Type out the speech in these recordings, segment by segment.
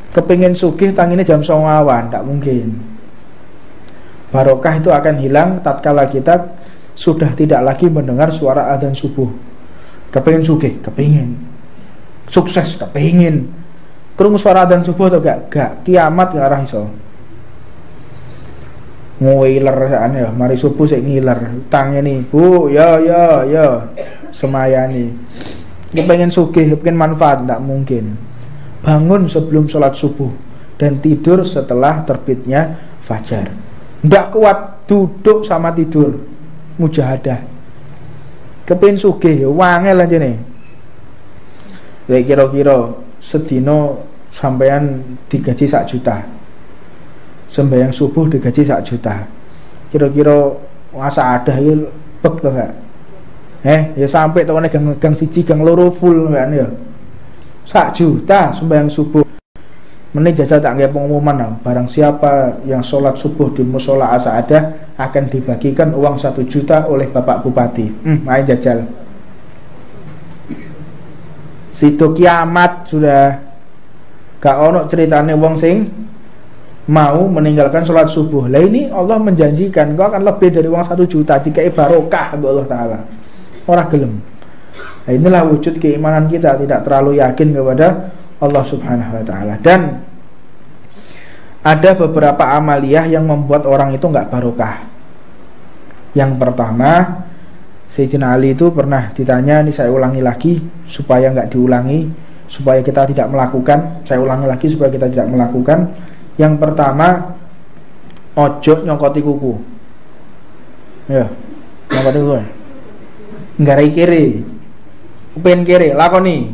Kepingin sugih tangine jam 09.00 awan, tak mungkin. Barokah itu akan hilang tatkala kita sudah tidak lagi mendengar suara adzan subuh. Kepingin sugih, kepingin sukses, kepingin krungu suara adzan subuh atau gak kiamat gak arah iso. Ngiler ya, mari subuh sik ngiler. Tange nih, Bu, ya semayani. Kepingin sugih, kepingin manfaat, tak mungkin. Bangun sebelum sholat subuh dan tidur setelah terbitnya fajar. Ndak kuat duduk sama tidur, mujahadah. Kepingin sugih, wangel aja nih. Ya kira-kira sedino sampean digaji 1 juta, sembahyang subuh digaji 1 juta. Kira-kira masa ada ya bek to gak? Ya sampai tokone gang 1 gang 2 full kan ya. 1 juta sembahyang subuh. Meni jajal tak nggih pengumuman, barang siapa yang sholat subuh di musola Asaadah akan dibagikan uang 1 juta oleh Bapak Bupati. Ayo jajal. Situ kiamat sudah. Gak ono ceritane wong sing mau meninggalkan sholat subuh. Lah ini Allah menjanjikan kau akan lebih dari uang 1 juta dikai barokah oleh Allah Ta'ala. Ora gelem. Nah, inilah wujud keimanan kita, tidak terlalu yakin kepada Allah Subhanahu wa Ta'ala. Dan ada beberapa amaliyah yang membuat orang itu enggak barokah. Yang pertama, Sayyidina Ali itu pernah ditanya, ini saya ulangi lagi supaya enggak diulangi, supaya kita tidak melakukan. Saya ulangi lagi supaya kita tidak melakukan. Yang pertama, ojo nyongkoti kuku. Ya, nyongkoti kuku. Nggarai kiri. Pengen kiri, lakoni.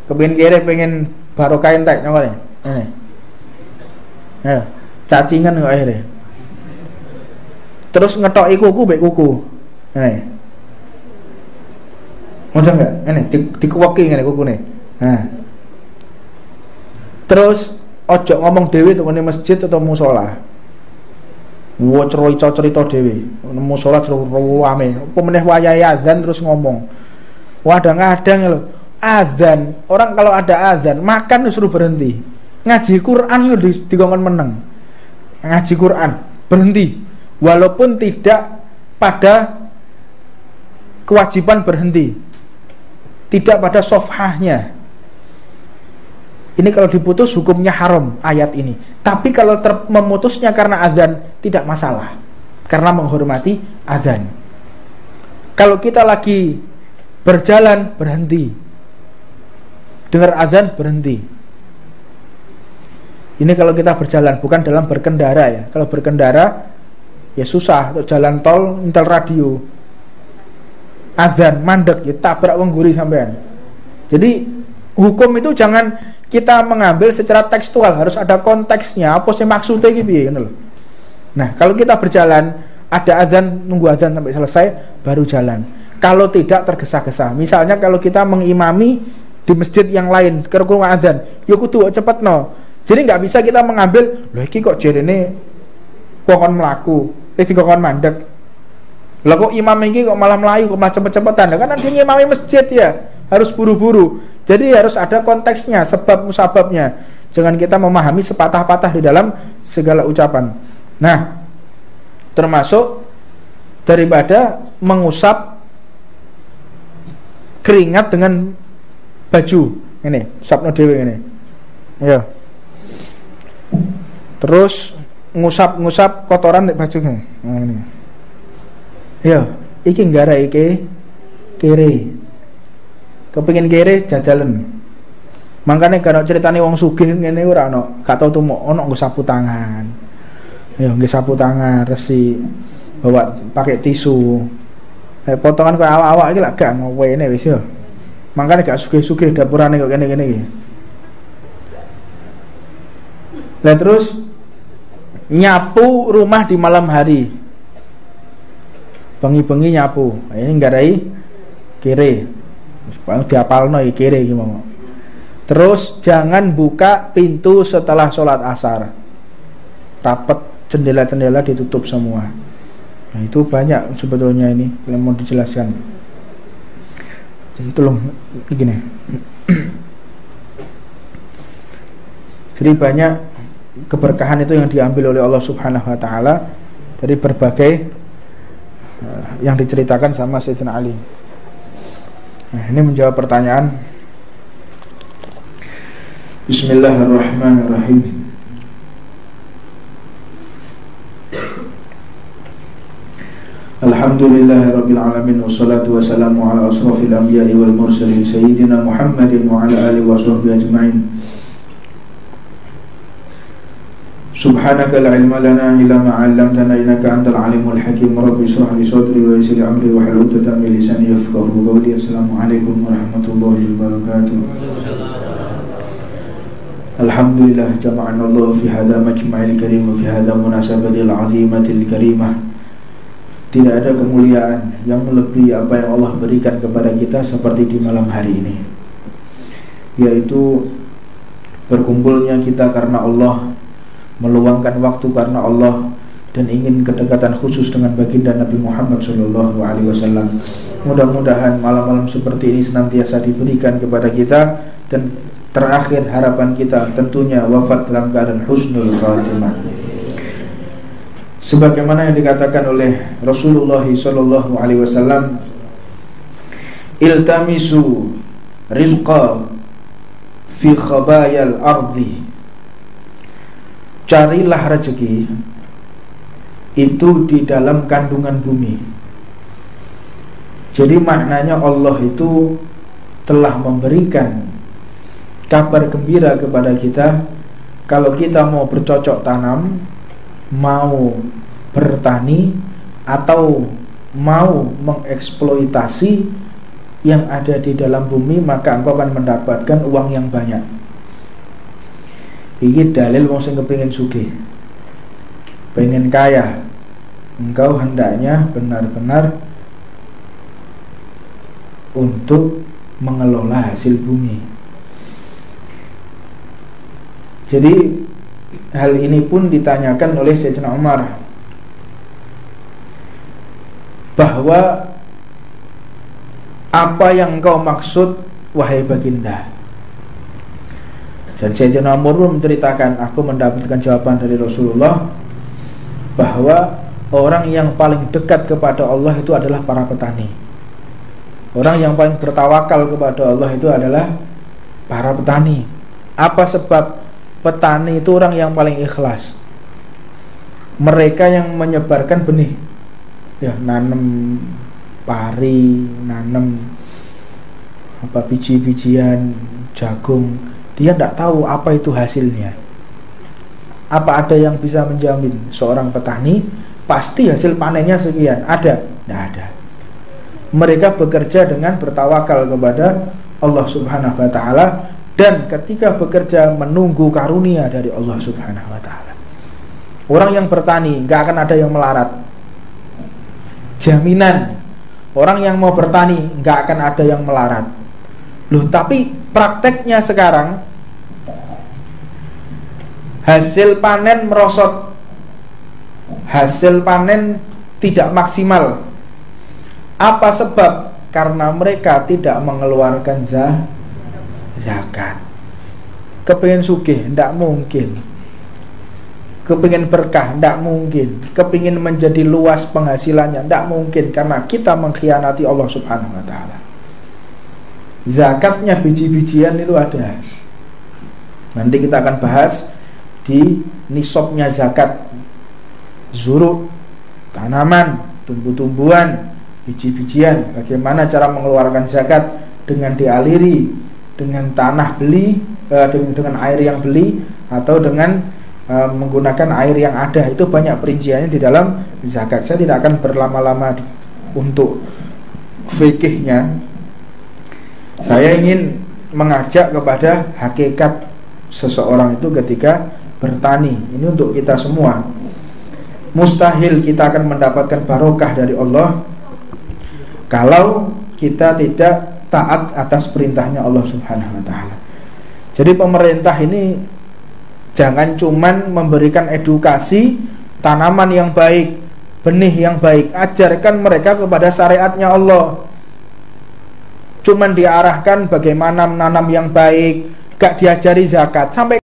Kepengin kiri pengen barokah entek nyongkone. Ngene. Ya, cacingan kok akhirnya. Terus ngetoki kuku mbek kuku. Ngene. Ngono enggak? Ngene dikuweki ngene kukune. Nah. Terus ojo ngomong dhewe tukune masjid atau musola. Wo cerita dhewe. Musola rame. Apa meneh wayahe azan terus ngomong. Kadang-kadang lho, azan, orang kalau ada azan, makan disuruh berhenti. Ngaji Quran lho dikongkon meneng. Ngaji Quran berhenti. Walaupun tidak pada kewajiban berhenti. Tidak pada sofhahnya. Ini kalau diputus hukumnya haram ayat ini. Tapi kalau memutusnya karena azan tidak masalah. Karena menghormati azan. Kalau kita lagi berjalan berhenti, dengar azan berhenti. Ini kalau kita berjalan, bukan dalam berkendara ya. Kalau berkendara ya susah, untuk jalan tol intel radio. Azan mandek ya tabrak wong guri sampean. Jadi hukum itu jangan kita mengambil secara tekstual, harus ada konteksnya. Apa sih maksudnya gitu ya. Nah, kalau kita berjalan ada azan, nunggu azan sampai selesai baru jalan. Kalau tidak tergesa-gesa. Misalnya kalau kita mengimami di masjid yang lain kerungu azan, ya kudu cepet no. Jadi nggak bisa kita mengambil, loh iki kok jerene kokon melaku, kokon mandek. Lah kok imam iki kok malah melayu, kok malah cepet-cepetan. Kan dia ngimami masjid ya, harus buru-buru. Jadi harus ada konteksnya, sebab musababnya. Jangan kita memahami sepatah-patah di dalam segala ucapan. Nah, termasuk daripada mengusap keringat dengan baju ini, usapno dhewe ngene. Ya. Terus ngusap kotoran nek baju ngene. Nah, ini. Ya, iki nggara iki kere. Kepengin kere jajalan. Makane kalau ceritane wong sugih ngene ora ono, gak tau tuh ono nggo sapu tangan. Ya, nggo sapu tangan, resi, bawa pakai tisu. Potongan kok awak-awak iki lak gak ngowene wis yo. Makane gak sugih-sugih dapurane kok kene-kene iki. Lah terus nyapu rumah di malam hari. Bengi-bengi nyapu. Ini nggarai kere. Supaya diapalno iki kere iki mau. Terus jangan buka pintu setelah sholat asar. Rapet, jendela-jendela ditutup semua. Nah, itu banyak sebetulnya ini yang mau dijelaskan. Tolong gini. Jadi banyak keberkahan itu yang diambil oleh Allah Subhanahu wa taala dari berbagai yang diceritakan sama Sayyidina Ali. Nah, ini menjawab pertanyaan. Bismillahirrahmanirrahim. Alhamdulillahirabbil alamin wassalatu wassalamu ala asrofil anbiya'i wal mursalin sayyidina Muhammadin wa ala alihi washabbihi ajmain. Subhanaka la ilma lana illa ma 'allamtana innaka antal alimul hakim. Rabbi ishrah li sadri wa yassir li amri wahlul 'uqdatam min lisani yafqahu qawli. Assalamualaikum warahmatullahi wabarakatuh. Alhamdulillah jama'ana Allah fi hadha majma'il karim wa fi hadha munasabatil 'azimatil karimah. Tidak ada kemuliaan yang melebihi apa yang Allah berikan kepada kita seperti di malam hari ini, yaitu berkumpulnya kita karena Allah, meluangkan waktu karena Allah, dan ingin kedekatan khusus dengan baginda Nabi Muhammad SAW. Mudah-mudahan malam-malam seperti ini senantiasa diberikan kepada kita, dan terakhir harapan kita tentunya wafat dalam keadaan husnul khatimah. Sebagaimana yang dikatakan oleh Rasulullah SAW, iltamisu rizqa fi khabayal ardi, carilah rezeki itu di dalam kandungan bumi. Jadi maknanya Allah itu telah memberikan kabar gembira kepada kita, kalau kita mau bercocok tanam, mau bertani, atau mau mengeksploitasi yang ada di dalam bumi, maka engkau akan mendapatkan uang yang banyak. Ini dalil wong sing kepengin sugih, pengen kaya, engkau hendaknya benar-benar untuk mengelola hasil bumi. Jadi hal ini pun ditanyakan oleh Sayyidina Umar, bahwa apa yang engkau maksud wahai baginda? Dan Sayyidina Umar pun menceritakan, aku mendapatkan jawaban dari Rasulullah bahwa orang yang paling dekat kepada Allah itu adalah para petani. Orang yang paling bertawakal kepada Allah itu adalah para petani. Apa sebab? Petani itu orang yang paling ikhlas. Mereka yang menyebarkan benih, ya, nanam pari, nanam biji-bijian, jagung. Dia tidak tahu apa itu hasilnya. Apa ada yang bisa menjamin seorang petani pasti hasil panennya sekian? Ada? Tidak ada. Mereka bekerja dengan bertawakal kepada Allah Subhanahu wa ta'ala, dan ketika bekerja menunggu karunia dari Allah Subhanahu wa ta'ala. Orang yang bertani gak akan ada yang melarat, jaminan. Orang yang mau bertani gak akan ada yang melarat. Loh, tapi prakteknya sekarang hasil panen merosot, hasil panen tidak maksimal. Apa sebab? Karena mereka tidak mengeluarkan zakat. Kepingin sugih, tidak mungkin. Kepingin berkah, tidak mungkin. Kepingin menjadi luas penghasilannya, tidak mungkin, karena kita mengkhianati Allah Subhanahu wa ta'ala. Zakatnya biji-bijian itu ada. Nanti kita akan bahas di nisabnya zakat. Zuruk, tanaman, tumbuh-tumbuhan, biji-bijian. Bagaimana cara mengeluarkan zakat? Dengan dialiri dengan tanah beli, dengan air yang beli, atau dengan menggunakan air yang ada. Itu banyak perinciannya di dalam zakat. Saya tidak akan berlama-lama untuk fikihnya. Saya ingin mengajak kepada hakikat seseorang itu ketika bertani. Ini untuk kita semua. Mustahil kita akan mendapatkan barokah dari Allah kalau kita tidak taat atas perintahnya Allah Subhanahu wa ta'ala. Jadi pemerintah ini jangan cuman memberikan edukasi tanaman yang baik, benih yang baik. Ajarkan mereka kepada syariatnya Allah. Cuman diarahkan bagaimana menanam yang baik, gak diajari zakat. Sampai